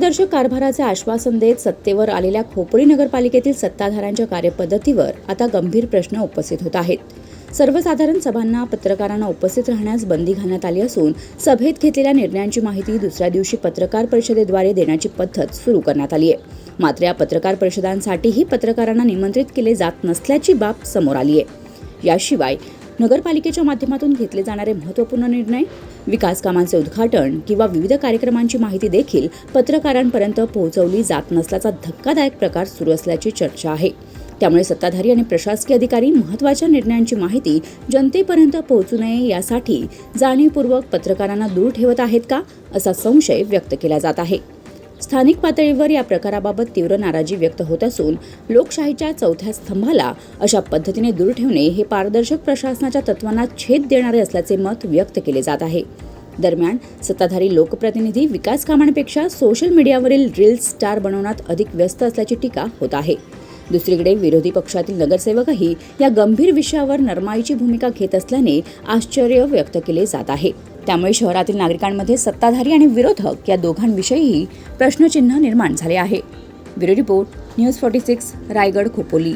पारदर्शक कारभाराचे आश्वासन देत सत्तेवर आलेल्या खोपोली नगरपालिकेतील सत्ताधाऱ्यांच्या कार्यपद्धतीवर आता गंभीर प्रश्न उपस्थित होत आहेत। सर्वसाधारण सभांना पत्रकारांना उपस्थित राहण्यास बंदी घालण्यात आली असून सभेत घेतलेल्या निर्णयांची माहिती दुसऱ्या दिवशी पत्रकार परिषदेद्वारे देण्याची पद्धत सुरू करण्यात आली आहे। मात्र या पत्रकार परिषदांसाठीही पत्रकारांना निमंत्रित केले जात नसल्याची बाब समोर आली आहे। याशिवाय नगरपालिकेच्या माध्यमातून घेतले जाणारे महत्त्वपूर्ण निर्णय, विकास कामांचे उद्घाटन किंवा विविध कार्यक्रमांची माहिती देखील पत्रकारांपर्यंत पोहोचवली जात नसल्याचा धक्कादायक प्रकार सुरू असल्याची चर्चा आहे। त्यामुळे सत्ताधारी आणि प्रशासकीय अधिकारी महत्त्वाच्या निर्णयांची माहिती जनतेपर्यंत पोहोचू नये यासाठी जाणीवपूर्वक पत्रकारांना दूर ठेवत आहेत का, असा संशय व्यक्त केला जात आहे। स्थानिक पातळीवर या प्रकाराबाबत तीव्र नाराजी व्यक्त होत असून लोकशाहीच्या चौथ्या स्तंभाला अशा पद्धतीने दूर ठेवणे हे पारदर्शक प्रशासनाच्या तत्वांना छेद देणारे असल्याचे मत व्यक्त केले जात आहे। दरम्यान सत्ताधारी लोकप्रतिनिधी विकास कामांपेक्षा सोशल मीडियावरील रील्स स्टार बनवण्यात अधिक व्यस्त असल्याची टीका होत आहे। दुसरीकडे विरोधी पक्षातील नगरसेवकही या गंभीर विषयावर नरमाईची भूमिका घेत असल्याने आश्चर्य व्यक्त केले जात आहे। त्यामुळे शहरातील नागरिकांमध्ये सत्ताधारी आणि विरोधक या दोघांविषयीही प्रश्नचिन्ह निर्माण झाले आहे। Bureau report, news 46, Raigad, Khopoli.